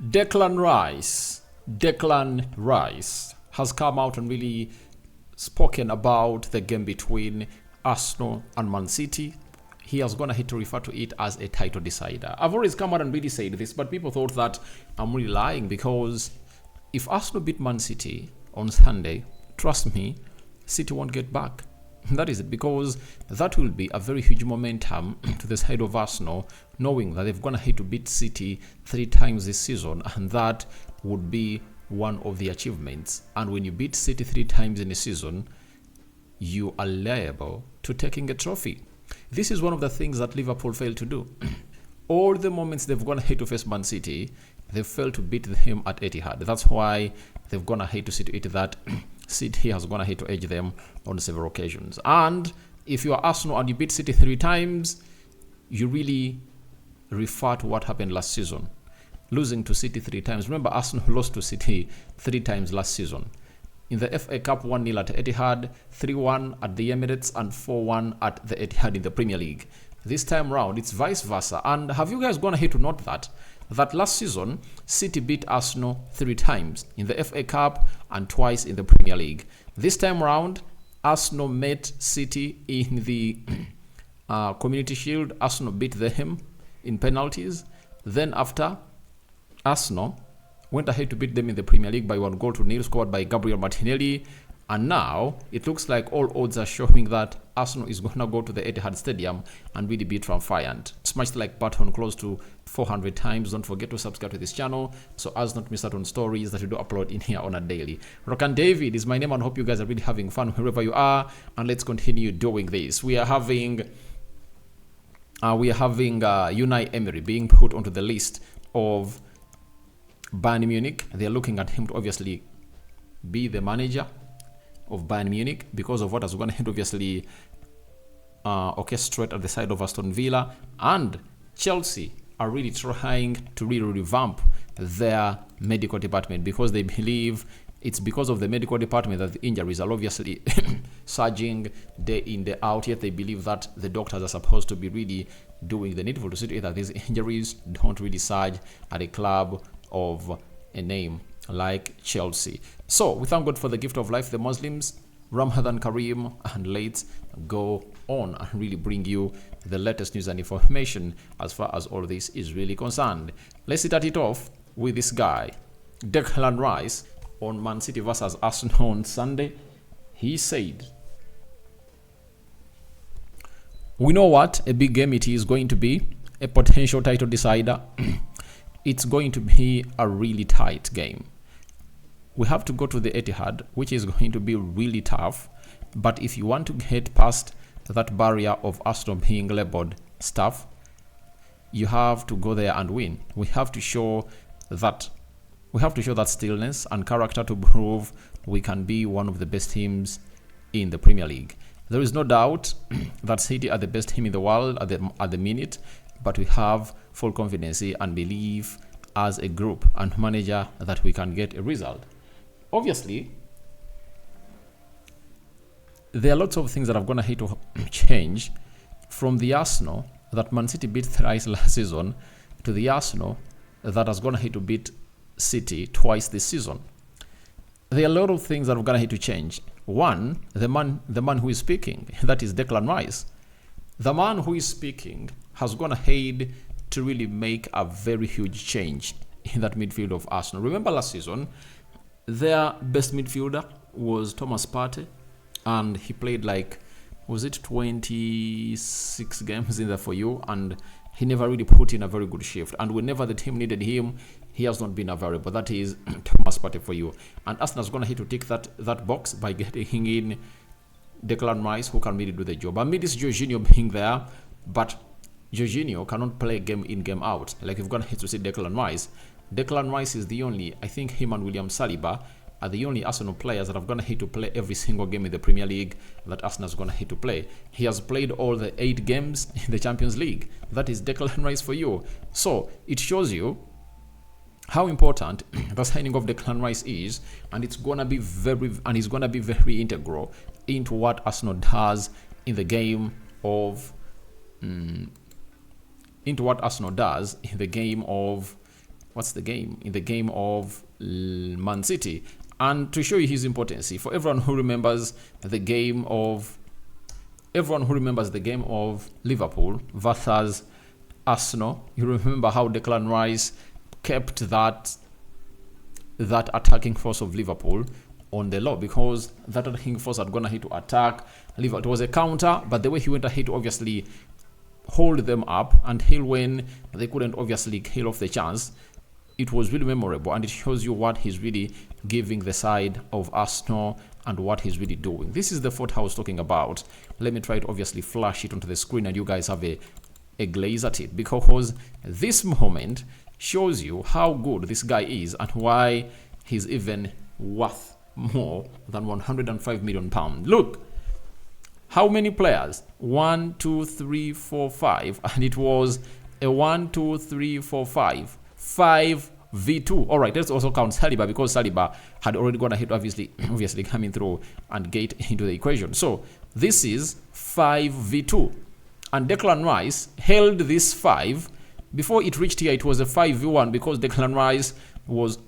Declan Rice has come out and really spoken about the game between Arsenal and Man City. He has gone ahead to refer to it as a title decider. I've always come out and really said this, but people thought that I'm really lying, because if Arsenal beat Man City on Sunday, trust me, City won't get back. That is it, because that will be a very huge momentum to the side of Arsenal, knowing that they've gone ahead to beat City 3 times this season, and that would be one of the achievements. And when you beat City 3 times in a season, you are liable to taking a trophy. This is one of the things that Liverpool failed to do. All the moments they've gone ahead to face Man City, they failed to beat them at Etihad. That's why they've gone ahead to see to it that City has gone ahead to edge them on several occasions. And if you are Arsenal and you beat City 3 times, you really refer to what happened last season. Losing to City 3 times. Remember, Arsenal lost to City 3 times last season. In the FA Cup, 1-0 at Etihad, 3-1 at the Emirates, and 4-1 at the Etihad in the Premier League. This time round, it's vice versa. And have you guys gone ahead to note that last season, City beat Arsenal 3 times in the FA Cup and twice in the Premier League. This time round, Arsenal met City in the Community Shield. Arsenal beat them in penalties. Then after, Arsenal went ahead to beat them in the Premier League by 1-0 scored by Gabriel Martinelli. And now it looks like all odds are showing that Arsenal is going to go to the Etihad Stadium and really beat triumphant. Smash the like button close to 400 times. Don't forget to subscribe to this channel so as not miss out on stories that we do upload in here on a daily. Rokani David is my name, and hope you guys are really having fun wherever you are. And let's continue doing this. We are having Unai Emery being put onto the list of Bayern Munich. They are looking at him to obviously be the manager of Bayern Munich because of what has gone ahead obviously orchestrate at the side of Aston Villa. And Chelsea are really trying to really revamp their medical department, because they believe it's because of the medical department that the injuries are obviously surging day in, day out. Yet they believe that the doctors are supposed to be really doing the needful to see that these injuries don't really surge at a club of a name like Chelsea. So we thank God for the gift of life, the Muslims, Ramadan Kareem, and let's go on and really bring you the latest news and information as far as all this is really concerned. Let's start it off with this guy, Declan Rice, on Man City versus Arsenal on Sunday. He said, "We know what a big game it is going to be, a potential title decider. It's going to be a really tight game. We have to go to the Etihad, which is going to be really tough. But if you want to get past that barrier of Arsenal being labeled stuff, you have to go there and win. We have to show that stillness and character to prove we can be one of the best teams in the Premier League. There is no doubt that City are the best team in the world at the minute, but we have full confidence and belief as a group and manager that we can get a result." Obviously, there are lots of things that have gone ahead to change from the Arsenal that Man City beat thrice last season to the Arsenal that has gone ahead to beat City twice this season. There are a lot of things that have gone ahead to change. One, the man who is speaking, that is Declan Rice. The man who is speaking has gone ahead to really make a very huge change in that midfield of Arsenal. Remember last season, their best midfielder was Thomas Partey, and he played like, was it 26 games in there for you, and he never really put in a very good shift. And whenever the team needed him, he has not been available. That is Thomas Partey for you. And Arsenal's going to hit to tick that box by getting in Declan Rice, who can really do the job. I mean, this Jorginho being there, but Jorginho cannot play game in, game out. Like, you've got to hit to see Declan Rice. Declan Rice is the only, I think him and William Saliba are the only Arsenal players that have gone ahead to play every single game in the Premier League that Arsenal's gone ahead to play. He has played all the 8 games in the Champions League. That is Declan Rice for you. So it shows you how important the signing of Declan Rice is, and it's gonna be very integral into what Arsenal does in the game of what's the game? In the game of Man City. And to show you his importance, for everyone who remembers the game of Liverpool versus Arsenal, you remember how Declan Rice kept that attacking force of Liverpool on the low, because that attacking force had gone ahead to attack Liverpool. It was a counter, but the way he went ahead to obviously hold them up and heal when they couldn't obviously kill off the chance, it was really memorable, and it shows you what he's really giving the side of Arsenal and what he's really doing. This is the foot I was talking about. Let me try to obviously flash it onto the screen and you guys have a glaze at it, because this moment shows you how good this guy is and why he's even worth more than £105 million. Look, how many players? 1, 2, 3, 4, 5, and it was a 1, 2, 3, 4, 5 5v2. All right, let's also count Saliba, because Saliba had already gone ahead, obviously coming through and get into the equation. So this is 5v2, and Declan Rice held this 5. Before it reached here, it was a 5v1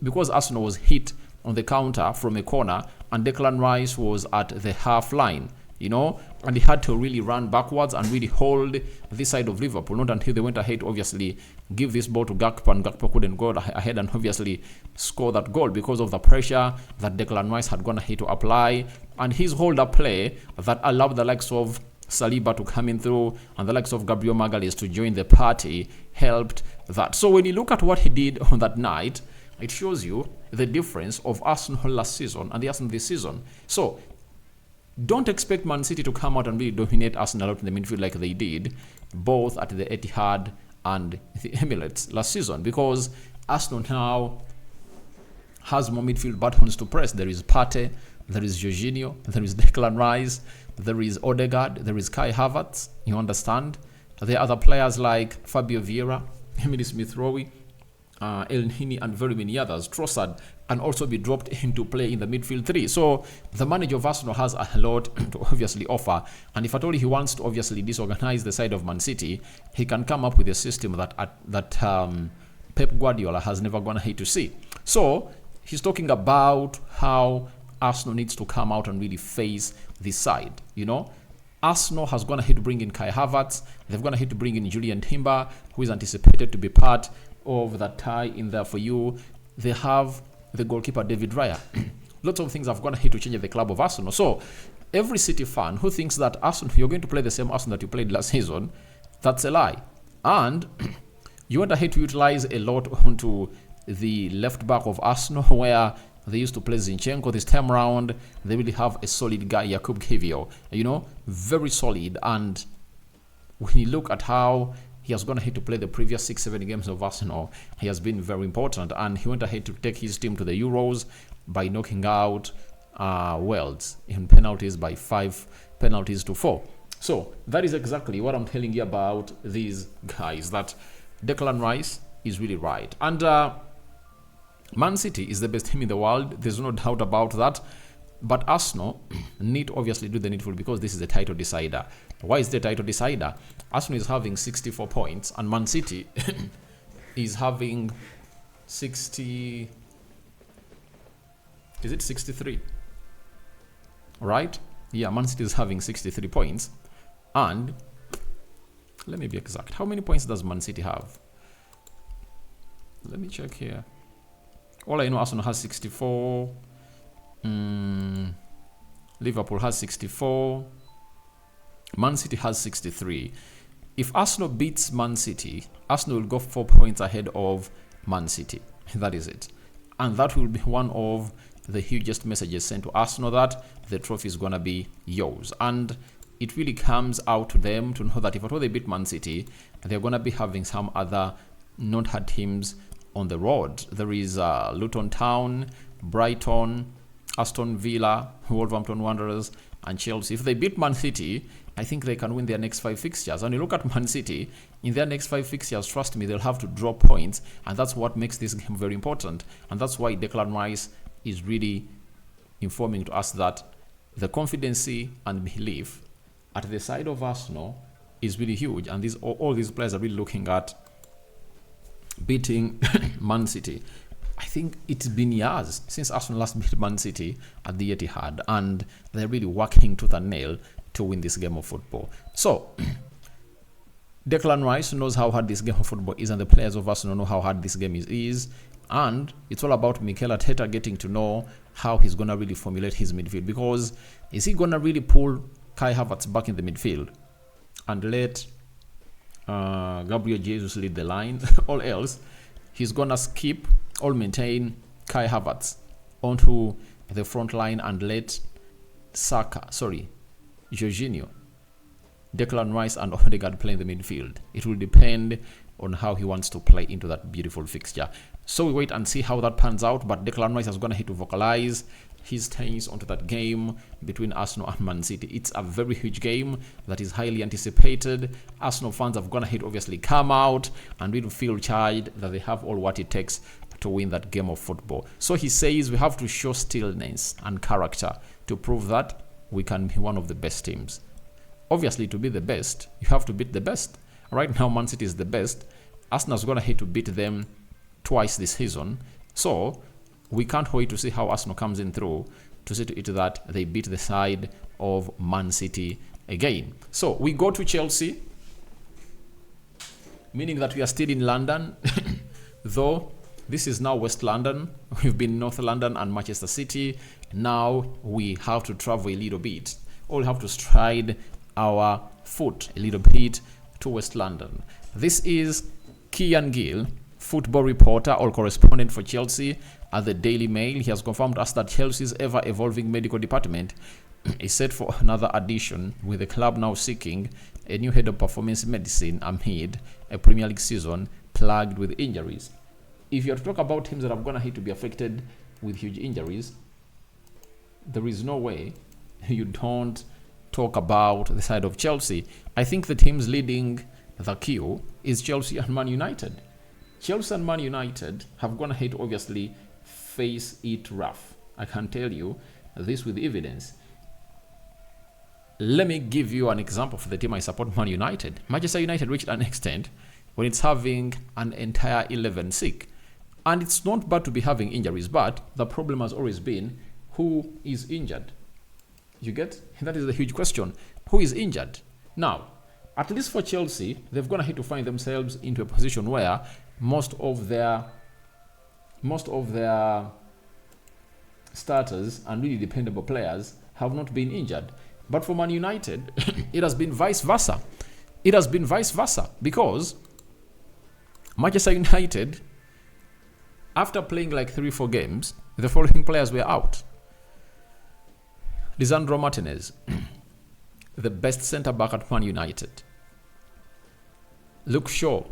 because Arsenal was hit on the counter from a corner, and Declan Rice was at the half line, and he had to really run backwards and really hold this side of Liverpool, not until they went ahead to obviously give this ball to Gakpo, and Gakpo couldn't go ahead and obviously score that goal because of the pressure that Declan Rice had gone ahead to apply, and his hold-up play that allowed the likes of Saliba to come in through and the likes of Gabriel Magalhaes to join the party helped that. So when you look at what he did on that night, it shows you the difference of Arsenal last season and the Arsenal this season. So don't expect Man City to come out and really dominate Arsenal out in the midfield like they did both at the Etihad and the Emirates last season, because Arsenal now has more midfield buttons to press. There is Partey, there is Jorginho, there is Declan Rice, there is Odegaard, there is Kai Havertz, you understand? There are other players like Fabio Vieira, Emily Smith-Rowe, El Nini, and very many others. Trossard can also be dropped into play in the midfield three. So the manager of Arsenal has a lot to obviously offer, and if at all he wants to obviously disorganize the side of Man City, he can come up with a system that Pep Guardiola has never gone ahead to see. So he's talking about how Arsenal needs to come out and really face this side. Arsenal has gone ahead to bring in Kai Havertz. They've gone ahead to bring in Julian Timber, who is anticipated to be part of that tie in there for you. They have the goalkeeper David Raya. Lots of things have gone ahead to change the club of Arsenal. So every City fan who thinks that Arsenal, you're going to play the same Arsenal that you played last season, that's a lie. And you went ahead to utilize a lot onto the left back of Arsenal, where they used to play Zinchenko. This time around, they really have a solid guy, Jakub Kiwior, very solid. And when you look at how he has gone ahead to play the previous 6-7 games of Arsenal, he has been very important, and he went ahead to take his team to the Euros by knocking out Wales in penalties by 5 penalties to 4. So that is exactly what I'm telling you about these guys, that Declan Rice is really right. And Man City is the best team in the world, there's no doubt about that. But Arsenal need to obviously do the needful, because this is a title decider. Why is the title decider? Arsenal is having 64 points and Man City is having 60. Is it 63? Right? Yeah, Man City is having 63 points. And let me be exact. How many points does Man City have? Let me check here. All I know, Arsenal has 64. Liverpool has 64. Man City has 63. If Arsenal beats Man City, Arsenal will go 4 points ahead of Man City. That is it. And that will be one of the hugest messages sent to Arsenal, that the trophy is going to be yours. And it really comes out to them to know that if at all they beat Man City, they're going to be having some other not-hard teams on the road. There is Luton Town, Brighton, Aston Villa, Wolverhampton Wanderers, and Chelsea. If they beat Man City, I think they can win their next 5 fixtures. And you look at Man City, in their next 5 fixtures, trust me, they'll have to drop points. And that's what makes this game very important. And that's why Declan Rice is really informing to us that the confidence and belief at the side of Arsenal is really huge. And all these players are really looking at beating Man City. I think it's been years since Arsenal last beat Man City at the Etihad, and they're really working tooth and nail to win this game of football. So, Declan Rice knows how hard this game of football is, and the players of Arsenal know how hard this game is. And it's all about Mikel Arteta getting to know how he's going to really formulate his midfield. Because is he going to really pull Kai Havertz back in the midfield and let Gabriel Jesus lead the line? All else, he's going to skip or maintain Kai Havertz onto the front line and let Jorginho, Declan Rice and Odegaard play in the midfield. It will depend on how he wants to play into that beautiful fixture. So we wait and see how that pans out. But Declan Rice is going to hit to vocalize his stance onto that game between Arsenal and Man City. It's a very huge game that is highly anticipated. Arsenal fans have gonna hit obviously come out and really feel charged that they have all what it takes to win that game of football. So he says we have to show stillness and character to prove that we can be one of the best teams. Obviously, to be the best, you have to beat the best. Right now, Man City is the best. Arsenal's gonna hit to beat them twice this season. So we can't wait to see how Arsenal comes in through to see to it that they beat the side of Man City again. So we go to Chelsea, meaning that we are still in London, though this is now West London. We've been North London and Manchester City. Now we have to travel a little bit. Or we have to stride our foot a little bit to West London. This is Kian Gill, football reporter or correspondent for Chelsea at the Daily Mail. He has confirmed us that Chelsea's ever-evolving medical department is set for another addition, with the club now seeking a new head of performance medicine amid a Premier League season plagued with injuries. If you are to talk about teams that are going to hit to be affected with huge injuries, there is no way you don't talk about the side of Chelsea. I think the teams leading the queue is Chelsea and Man United. Chelsea and Man United have gone ahead, obviously, face it rough. I can tell you this with evidence. Let me give you an example for the team I support, Man United. Manchester United reached an extent when it's having an entire 11 sick. And it's not bad to be having injuries, but the problem has always been who is injured. You get? That is the huge question. Who is injured? Now, at least for Chelsea, they've gone ahead to find themselves into a position where most of their starters and really dependable players have not been injured. But for Man United, it has been vice versa. It has been vice versa because Manchester United, after playing like 3-4 games, the following players were out. Lisandro Martinez, the best centre-back at Man United. Luke Shaw,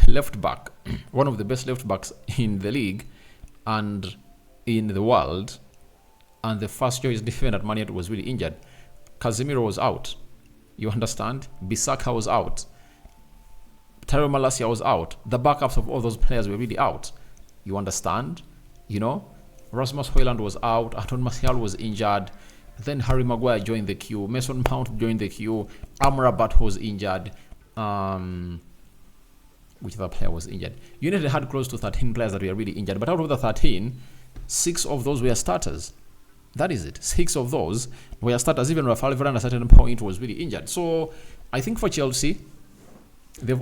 left-back, one of the best left-backs in the league and in the world. And the first choice defender at Man United was really injured. Casemiro was out. You understand? Bissaka was out. Tyrell Malacia was out. The backups of all those players were really out. You understand? You know? Rasmus Højlund was out. Anton Martial was injured. Then Harry Maguire joined the queue. Mason Mount joined the queue. Amrabat was injured. Which other player was injured? United had close to 13 players that were really injured. But out of the 13, 6 of those were starters. That is it. 6 of those were starters. Even Rafael Varane at a certain point was really injured. So I think for Chelsea, they've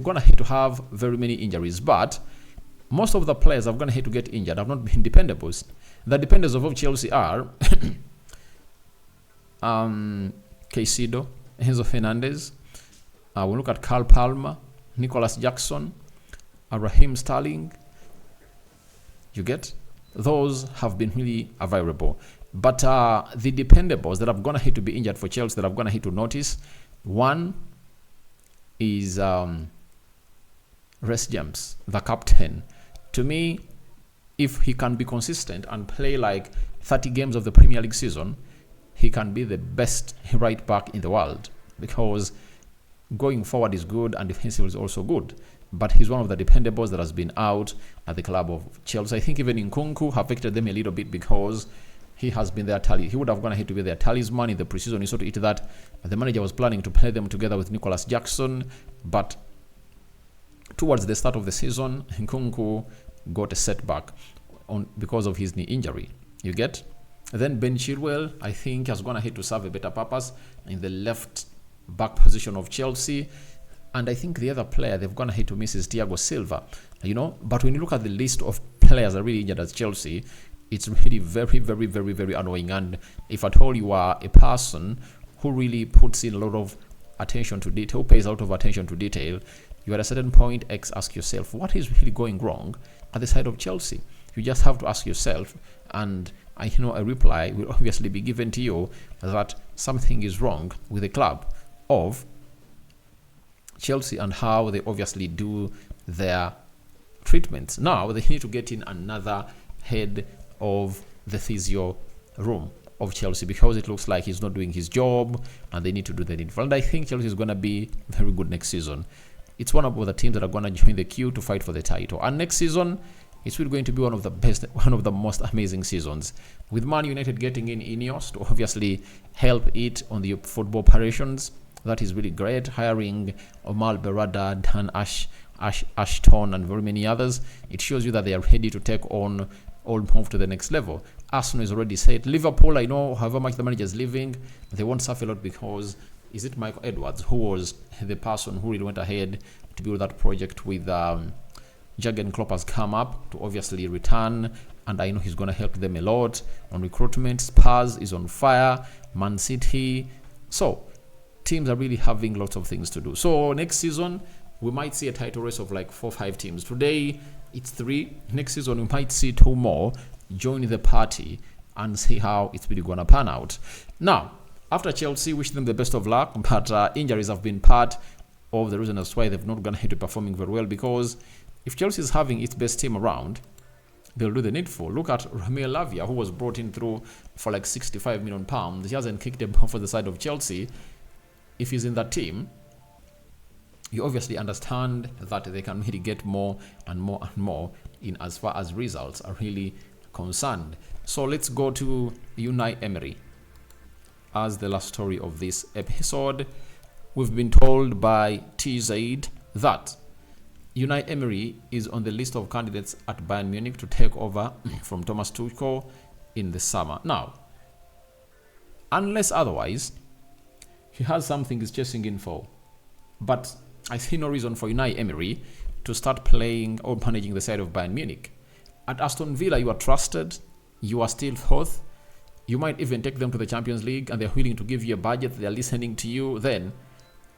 gone ahead to have very many injuries. But most of the players have gone ahead to get injured have not been dependables. The dependents of Chelsea are Caicedo, Enzo Fernandez. We'll look at Carl Palmer, Nicholas Jackson, Raheem Sterling. You get? Those have been really available. But the dependables that have gone ahead to be injured for Chelsea that have gone ahead to notice, one is Reece James, the captain. To me, if he can be consistent and play like 30 games of the Premier League season, he can be the best right back in the world because going forward is good and defensive is also good. But he's one of the dependables that has been out at the club of Chelsea. I think even Nkunku affected them a little bit because he has been their tally. He would have gone ahead to be their talisman in the preseason. You saw to it that the manager was planning to play them together with Nicholas Jackson, but towards the start of the season, Nkunku got a setback because of his knee injury. You get? Then Ben Chilwell, I think, has gone ahead to serve a better purpose in the left back position of Chelsea. And I think the other player they've gone ahead to miss is Thiago Silva. But when you look at the list of players that are really injured at Chelsea, it's really very, very, very, very annoying. And if at all you are a person who really puts in a lot of attention to detail, who pays a lot of attention to detail, you at a certain point ask yourself, what is really going wrong at the side of Chelsea? You just have to ask yourself, and a reply will obviously be given to you that something is wrong with the club of Chelsea and how they obviously do their treatments. Now they need to get in another head of the physio room of Chelsea, because it looks like he's not doing his job and they need to do the needful. And I think Chelsea is going to be very good next season. It's one of the teams that are going to join the queue to fight for the title. And next season, it's really going to be one of the best, one of the most amazing seasons. With Man United getting in Ineos to obviously help it on the football operations, that is really great. Hiring Omar Berada, Dan Ashton, and very many others. It shows you that they are ready to take on or move to the next level. Arsenal is already set. Liverpool, I know, however much the manager is leaving, they won't suffer a lot because is it Michael Edwards who was the person who really went ahead to build that project with Jurgen Klopp has come up to obviously return, and I know he's going to help them a lot on recruitment. Spurs is on fire, Man City. So teams are really having lots of things to do. So next season, we might see a title race of like 4 or 5 teams. Today, it's 3. Next season, we might see 2 more join the party and see how it's really going to pan out. Now, after Chelsea, wish them the best of luck, but injuries have been part of the reason as why they've not gone ahead to performing very well, because if Chelsea is having its best team around, they'll do the needful. Look at Romeo Lavia, who was brought in through for like £65 million. He hasn't kicked a ball for the side of Chelsea. If he's in that team, you obviously understand that they can really get more and more and more in as far as results are really concerned. So let's go to Unai Emery as the last story of this episode. We've been told by TZ that Unai Emery is on the list of candidates at Bayern Munich to take over from Thomas Tuchel in the summer. Now, unless otherwise, he has something he's chasing in for. But I see no reason for Unai Emery to start playing or managing the side of Bayern Munich. At Aston Villa, you are trusted. You are still fourth. You might even take them to the Champions League and they're willing to give you a budget. They're listening to you. Then,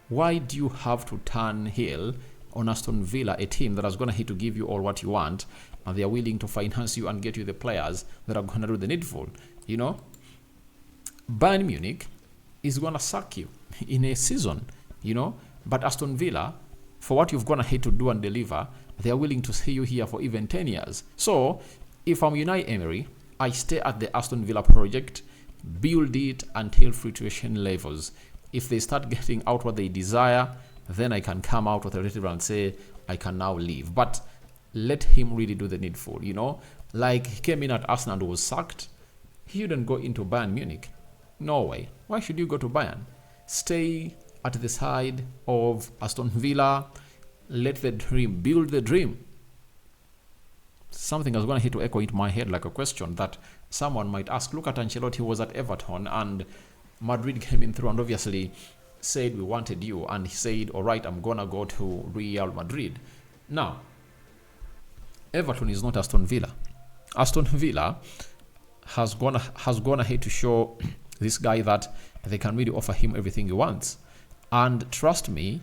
why do you have to turn heel on Aston Villa, a team that is going to give you all what you want, and they are willing to finance you and get you the players that are going to do the needful? Bayern Munich is going to suck you in a season, but Aston Villa, for what you've gone ahead to do and deliver, they are willing to see you here for even 10 years. So, if I'm Unai Emery, I stay at the Aston Villa project, build it until fruition levels. If they start getting out what they desire, then I can come out with a relative and say, I can now leave. But let him really do the needful, Like he came in at Arsenal and was sacked. He shouldn't go into Bayern Munich. No way. Why should you go to Bayern? Stay at the side of Aston Villa. Let the dream, build the dream. Something is going to hit to echo into my head like a question that someone might ask. Look at Ancelotti, was at Everton and Madrid came in through and obviously said we wanted you, and he said, all right, I'm going to go to Real Madrid. Now, Everton is not Aston Villa. Aston Villa has gone ahead to show this guy that they can really offer him everything he wants. And trust me,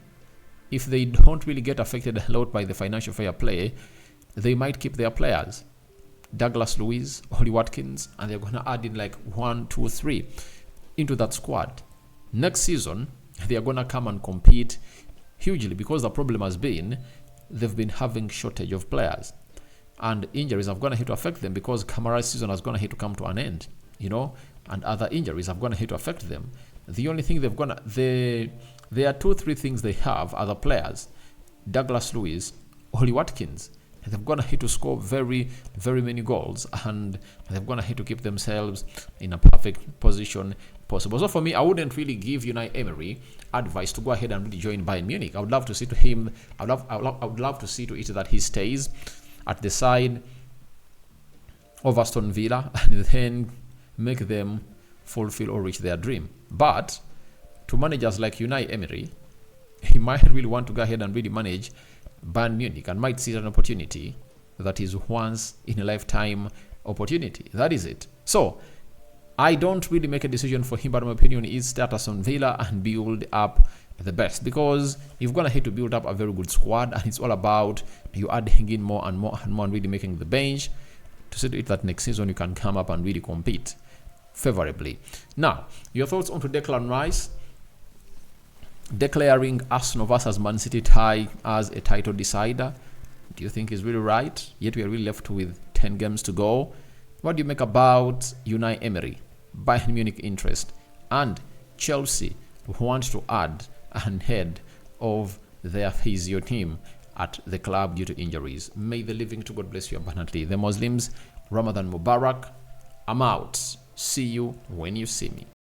if they don't really get affected a lot by the financial fair play, they might keep their players. Douglas Luiz, Ollie Watkins, and they're going to add in like 1, 2, 3 into that squad. Next season, they are going to come and compete hugely, because the problem has been they've been having shortage of players. And injuries have gone ahead to affect them, because Kamara's season has gone ahead to come to an end, and other injuries have gone ahead to affect them. The only thing there are 2, 3 things they have are the players. Douglas Luiz, Ollie Watkins. They've gone ahead to score very, very many goals, and they've gone ahead to keep themselves in a perfect position possible. So for me, I wouldn't really give Unai Emery advice to go ahead and really join Bayern Munich. I would love to see to him. I would love to see to it that he stays at the side of Aston Villa and then make them fulfill or reach their dream. But to managers like Unai Emery, he might really want to go ahead and really manage Bayern Munich and might see an opportunity that is once in a lifetime opportunity. That is it. So I don't really make a decision for him, but my opinion is start Aston Villa and build up the best, because you've gonna have to build up a very good squad, and it's all about you adding in more and more and more and really making the bench to see to it that next season you can come up and really compete favorably. Now, your thoughts on to Declan Rice declaring Arsenal versus Man City tie as a title decider. Do you think is really right? Yet we are really left with 10 games to go. What do you make about Unai Emery, Bayern Munich interest, and Chelsea who want to add and head of their physio team at the club due to injuries? May the living to God bless you abundantly. The Muslims, Ramadan Mubarak. I'm out. See you when you see me.